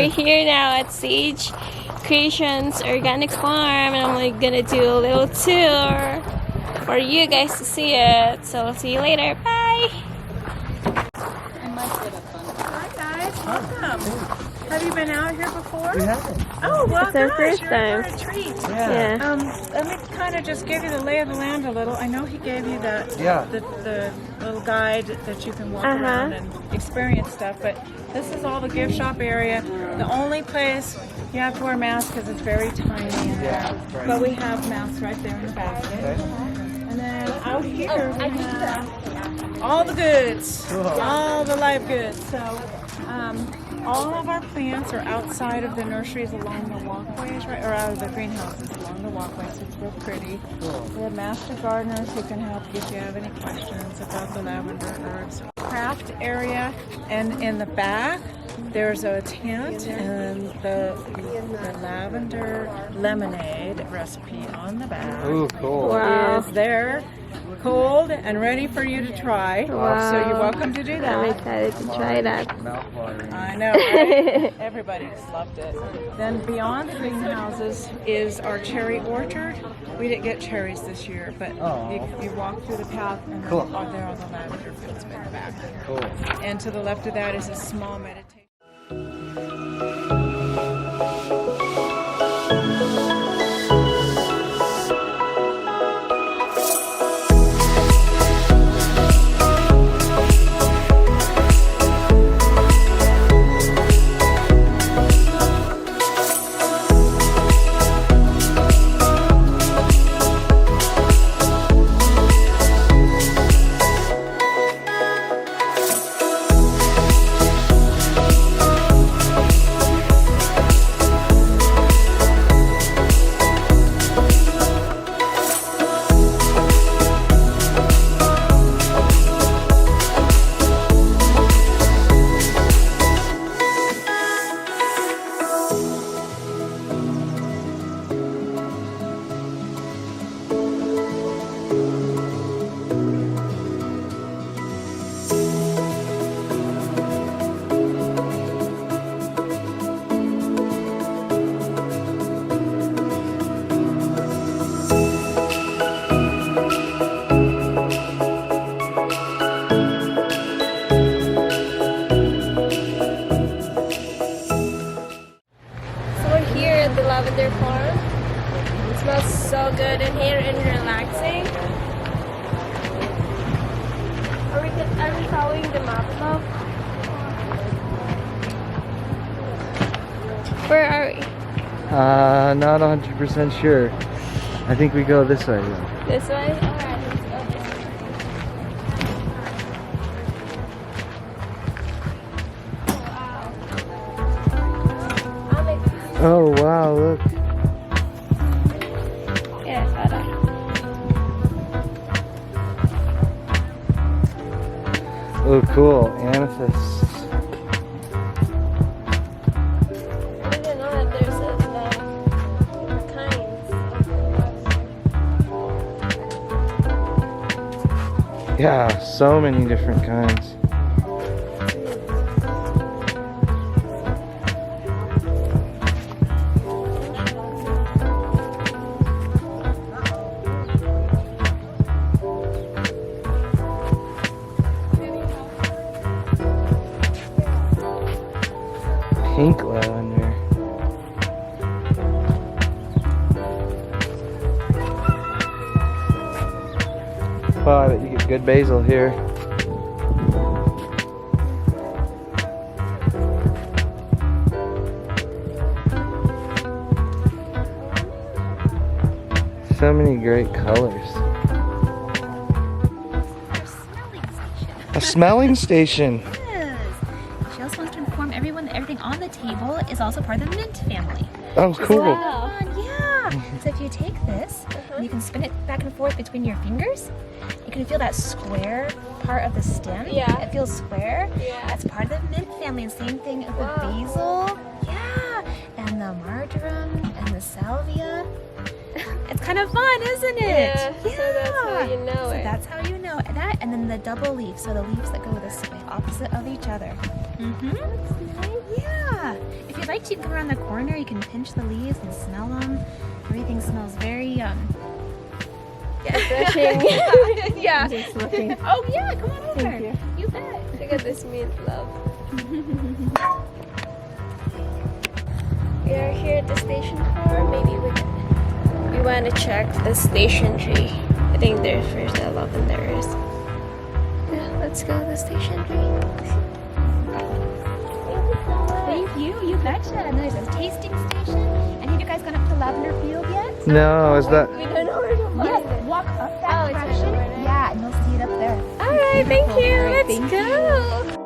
We're here now at Sage Creations Organic Farm, and I'm like gonna do a little tour for you guys to see it. So I'll see you later. Bye. Hi guys, welcome. Have you been out here before? We haven't. Oh, well, It's our gosh, first you're in time. for a treat. Yeah. Let me kind of just give you the lay of the land a little. I know he gave you the little guide that you can walk around and experience stuff, but this is all the gift shop area. The only place you have to wear a mask because it's very tiny in there. But we have masks right there in the basket. And then out here we have all the goods, all the live goods. So all of our plants are outside of the nurseries along the walkways, right, or out of the greenhouses along the walkways. It's real pretty. We have master gardeners who can help you if you have any questions about the lavender herbs. Craft area, and in the back there's a tent and the lavender lemonade recipe on the back. Ooh, cool. Wow. Is there, cold and ready for you to try. Wow. So you're welcome to do that. I'm excited to try that. Mouth-watering. I know, right? Everybody's loved it. Then beyond the greenhouses is our cherry orchard. We didn't get cherries this year, but you walk through the path and there are the lavender fields in the back. Cool. And to the left of that is a small meditation. The lavender farm. It smells so good in here and relaxing. Are we following the map above? Where are we? Not 100% sure. I think we go this way though. This way? Alright, let's go this way. Oh wow, look. Yeah, hold on. Oh cool, amethyst. I didn't know that there's kinds. Yeah, so many different kinds. Pink lavender. Oh, I bet you get good basil here. So many great colors. A smelling station. She also wants to inform everyone that everything on the table is also part of the mint family. Oh, cool. Wow. Yeah. So if you take this, and you can spin it back and forth between your fingers, you can feel that square part of the stem. Yeah. It feels square. Yeah. That's part of the mint family. And same thing with the basil. Yeah. And the marjoram and the salvia. It's kind of fun, isn't it? Yeah, so that's how you know So it. that's how you know it. That, and then the double leaf, so the leaves that go this way, opposite of each other. Yeah. If you'd like to, you can come around the corner. You can pinch the leaves and smell them. Everything smells very Refreshing. yeah. Just looking. Oh yeah, come on over. Thank you. You bet. Look at this mint, love. We are here at the station for maybe we want to check the stationery. I think there's where the lavender is. Yeah, let's go to the stationery. Thank you. You betcha. And there's a tasting station. And have you guys gone up to Lavender Field yet? No, is that? We don't know where to find Yes. it. Walk up that it's right direction. over there. Yeah, and you'll see it up there. All right, thank you. All right, Let's thank go.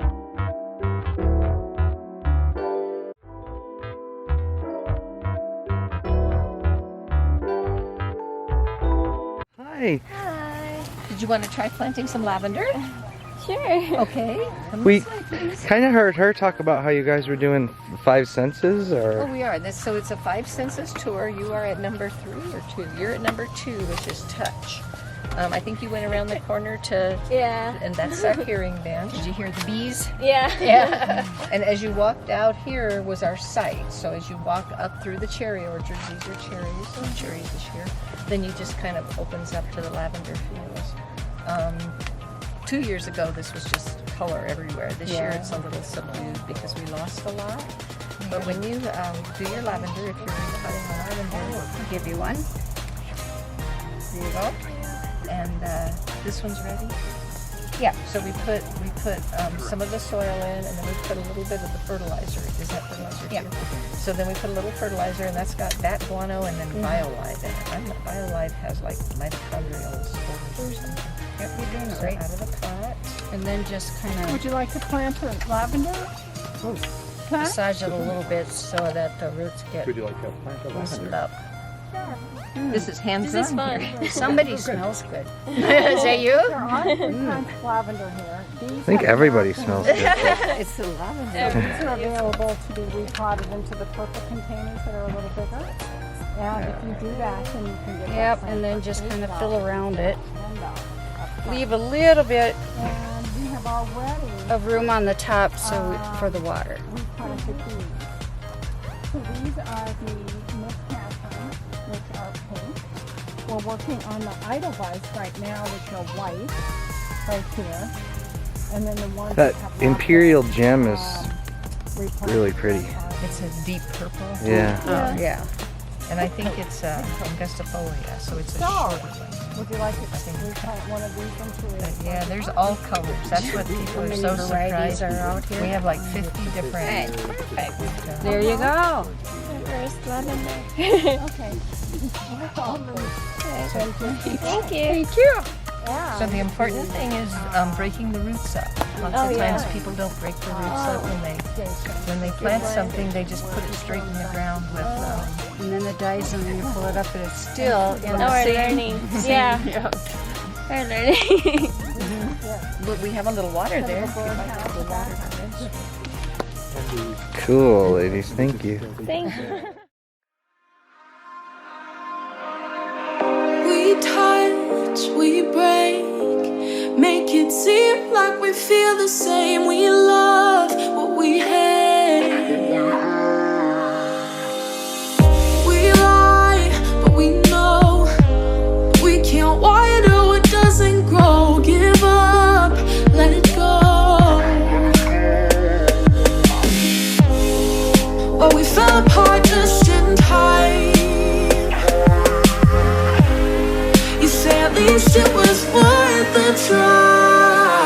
Hi. Hi. Did you want to try planting some lavender? Sure. Okay. We kind of heard her talk about how you guys were doing 5 senses, Oh, or we are. So it's a 5 senses tour. You are at number 3 or 2. You're at number 2, which is touch. I think you went around the corner to, Yeah. and that's our hearing band. Did you hear the bees? Yeah. Yeah. And as you walked out here was our site. So as you walk up through the cherry orchards, these are cherries, no cherries this year, then you just kind of opens up to the lavender fields. 2 years ago, this was just color everywhere. This year, it's a little subdued because we lost a lot. But when you do your lavender, if you're cutting a lavender, I'll give you one. There you go. And this one's ready. Yeah. So we put some of the soil in, and then we put a little bit of the fertilizer. Is that fertilizer? Yeah. So then we put a little fertilizer, and that's got bat guano and then biolide in it. And biolide has like mitochondrial spores or something. Yep, you're doing it right. Out of the pot, and then just kind of. Would you like to plant a lavender? Massage it a little bit so that the roots get Would you like to plant a loosened lavender? up. This is hands-on. This is fun. here. Somebody smells good. Is that you? There are different kinds of lavender here. I think everybody smells good. It's the lavender. These are available to be repotted into the purple containers that are a little bigger. And if you do that, then you can get Yep, that and then just kind of fill around it. $10. Leave a little bit And we have already of room on the top for the water. replanted these. So these are the miscastings, which are pink. We're working on the Edelweiss right now, which are white, right here. And then the ones That have imperial gem is replanted really pretty. It's a deep purple. Yeah. Yeah. And I think it's Angustifolia, so it's a shorter one. Would you like to replant one of these into But it? yeah, there's all colors. That's what people are so surprised. are out here? We have like 50 different. Perfect. There you go. First lavender. Okay. Thank you. Yeah. So the important thing is breaking the roots up. Lots Oh, of yeah. times people don't break the roots up when they plant something. They just put it straight in the ground with. And then it dies, and then you pull it up, and it's still in Oh, the we're same. learning. Yeah. We're learning. But we have a little water there. Cool, ladies. Thank you. Thank you. We touch, we break, make it seem like we feel the same. We love what we hate. We lie, but we know we can't water what doesn't grow. Give up, let it go. But we fell apart just in time. At least it was worth a try.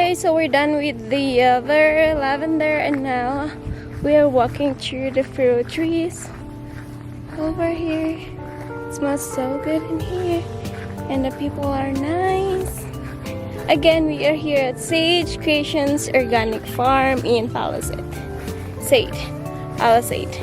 guys, so we're done with the other lavender and now we are walking through the fruit trees over here. It smells so good in here and the people are nice. Again, we are here at Sage Creations Organic Farm in Palisade. Palisade.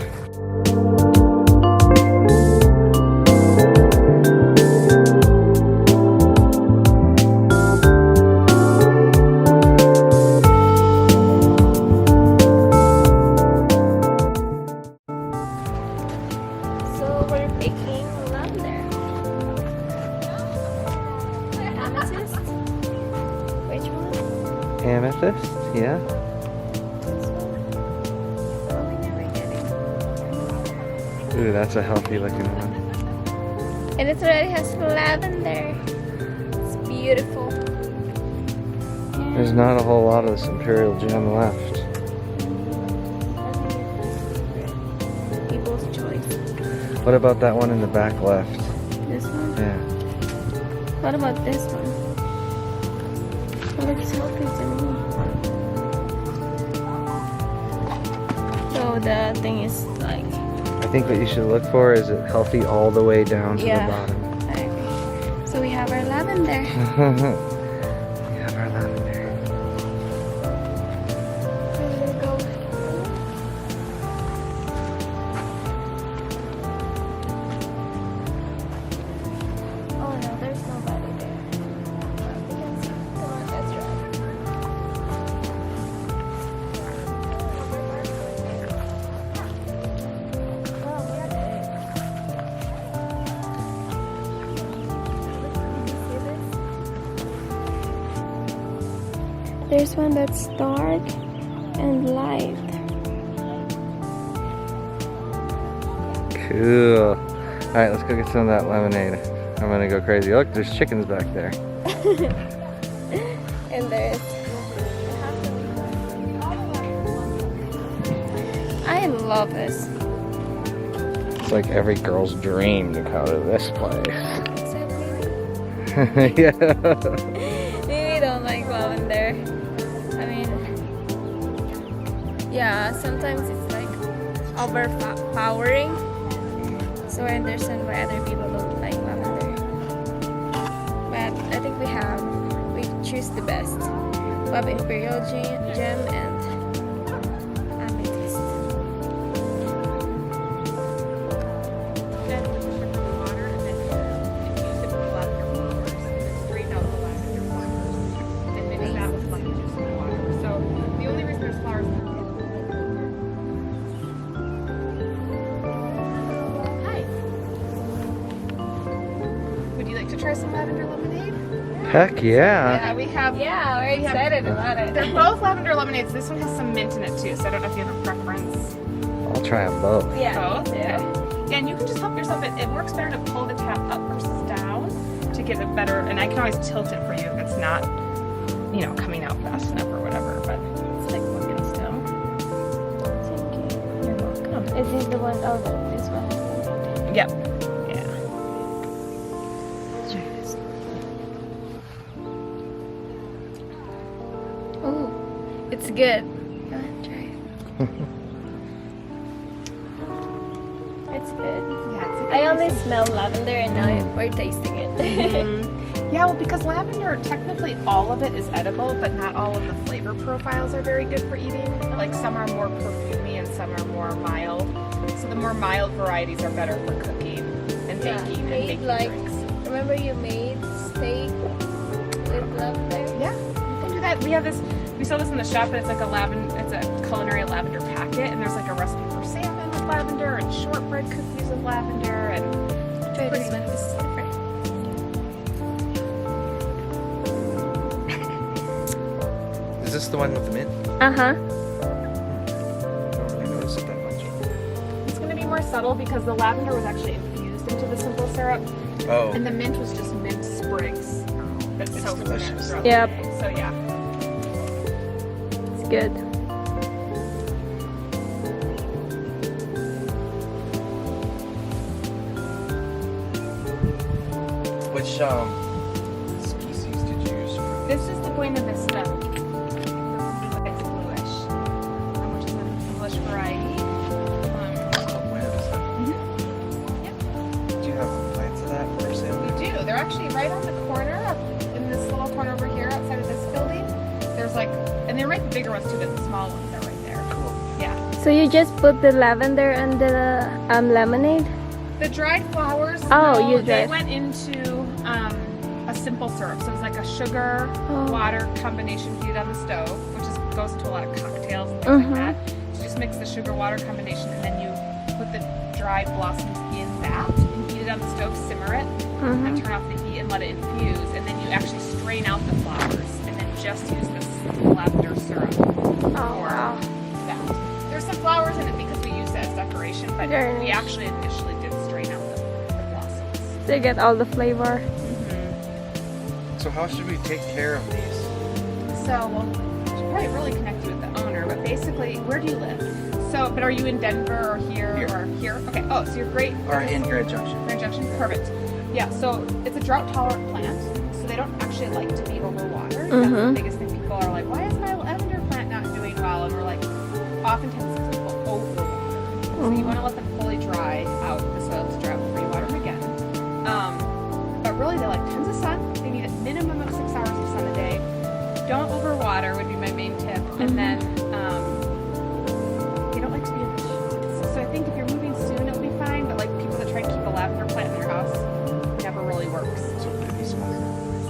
Amethyst, yeah. Ooh, that's a healthy looking one. And it already has lavender. It's beautiful. There's not a whole lot of this Imperial Gem left. People's choice. What about that one in the back left? This one? Yeah. What about this one? It looks healthy to me. So the thing is like... I think what you should look for is it healthy all the way down to the bottom. I agree. So we have our lavender. We have our lavender. There we go. Oh no, there's nobody there. Come on, that's right. There's one that's dark and light. Cool. Alright, let's go get some of that lemonade. I'm gonna go crazy. Look, there's chickens back there. And there's... I love this. It's like every girl's dream to come to this place. Except maybe. Yeah. Maybe don't like lavender. I mean, yeah, sometimes it's like overpowering. So I understand why other people don't like lavender. But I think we choose the best. We have Imperial Gem and Amethyst. Try some lavender lemonade? Heck yeah. Yeah, we have. Yeah, we're excited about it. They're both lavender lemonades. This one has some mint in it too, so I don't know if you have a preference. I'll try them both. Yeah, Both? me too. Yeah, and you can just help yourself. It works better to pull the tap up versus down to get it better. And I can always tilt it for you if it's not, you know, coming out fast enough or whatever. But it's like looking still. Thank you. You're welcome. Is this the one? Oh, this one. Yep. Yeah. Let's try this. Oh, it's good. Go ahead, try it. It's good. Yeah, I only smell lavender and now we're tasting it. Yeah, well, because lavender, technically all of it is edible, but not all of the flavor profiles are very good for eating. Like some are more perfumey and some are more mild. So the more mild varieties are better for cooking and baking and made making like, drinks. remember you made steak with lavender? Yeah, you can do that. We have this. We sell this in the shop, but it's like it's a culinary lavender packet, and there's like a recipe for salmon with lavender and shortbread cookies with lavender, and Try pretty this one. this is different. Is this the one with the mint? Uh-huh. I don't really notice it that much. It's going to be more subtle because the lavender was actually infused into the simple syrup, Oh. and the mint was just mint sprigs. That's It's soaked in delicious. there throughout the Yep. day. So yeah. It's good. Which species did you use for This is the Buena Vista. they're actually right on the corner, in this little corner over here outside of this building. There's like, and there might be bigger ones too, but the small ones are right there. Cool. Yeah. So you just put the lavender and the lemonade? The dried flowers, Oh, no, you they dried. went into a simple syrup. So it's like a sugar, water combination heated on the stove, which goes into a lot of cocktails and things like that. So just mix the sugar water combination and then you put the dried blossoms in that and heat it on the stove, simmer it, and turn off the heat and let it infuse. And then you actually strain out the flowers and then just use this lavender syrup for that. There's some flowers in it because we use it as decoration, but we actually initially did strain out the blossoms. To get all the flavor. So how should we take care of these? So, well, I should probably really connect you with the owner, but basically, where do you live? So, but are you in Denver or here or here? Okay, oh, so you're great. Or in Grand Junction. Grand Junction, perfect. Yeah, so it's a drought tolerant plant, so they don't actually like to be over water. That's the biggest thing. People are like, why is my lavender plant not doing well? And we're like, oftentimes it's people over water. So you want to let them fully dry out the soil to drought before you water them again. But really, they like tons of sun. They need a minimum of 6 hours of sun a day. Don't overwater would be my main tip. And then they don't like to be in the shade. So I think if you're moving soon, it'll be fine. But like people that try to keep a lavender plant in their house, never really works. So it could be smaller.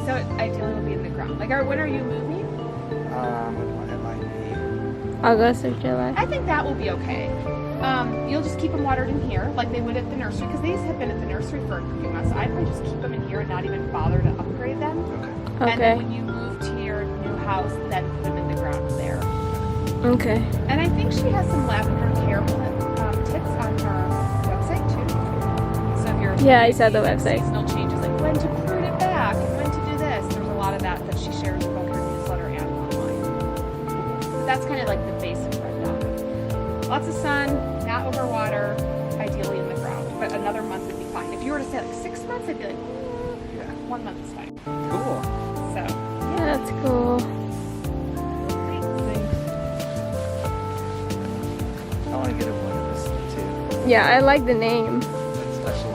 So ideally, it'll be in the ground. Like, when are you moving? It might be. August or July. I think that will be okay. You'll just keep them watered in here, like they would at the nursery, because these have been at the nursery for a few months. So I'd probably just keep them in here and not even bother to upgrade them. Okay. And then when you move to your new house, then put them in the ground there. Okay. And I think she has some lavender care tips on her website too. So if you're I saw the website. Seasonal changes, like when to prune it back and when to do this. There's a lot of that she shares in both her newsletter and online. But that's kind of like the basic rundown. Lots of sun, not over water, ideally in the ground. But another month would be fine. If you were to say like 6 months, I'd be like, 1 month is fine. Cool. So That's cool. I want to get a one of this too. Yeah, I like the name. It's special.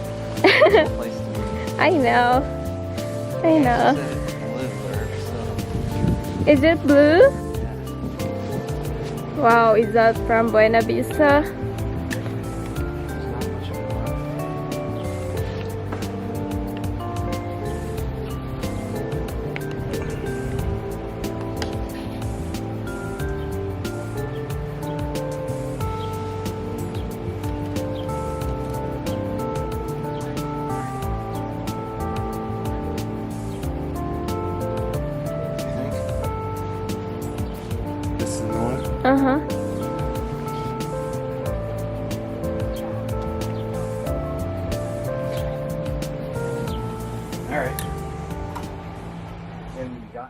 Place to be. I know. I know. It's a blue herb, so. Is it blue? Wow, is that from Buena Vista? There's not much of a This is the one? Uh-huh. Alright. And you got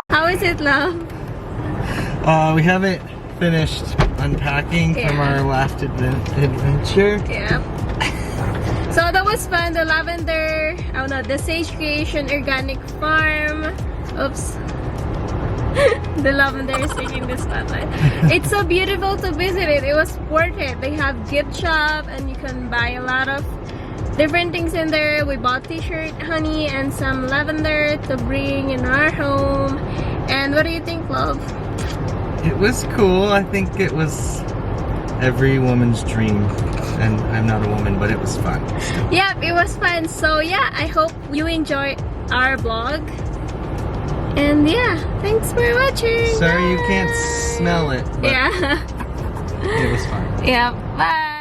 How is it, love? we haven't finished unpacking from our last adventure. Yeah. So that was fun. The lavender, oh no, the Sage Creation Organic Farm. Oops. The lavender is taking the spotlight. It's so beautiful to visit it. It was worth it. They have gift shop and you can buy a lot of different things in there. We bought t-shirt, honey, and some lavender to bring in our home. And what do you think, love? It was cool. I think it was every woman's dream. And I'm not a woman, but it was fun. Yep, it was fun. So yeah, I hope you enjoy our vlog. And yeah, thanks for watching. Sorry you can't smell it, but Yeah. it was fun. Yeah, bye.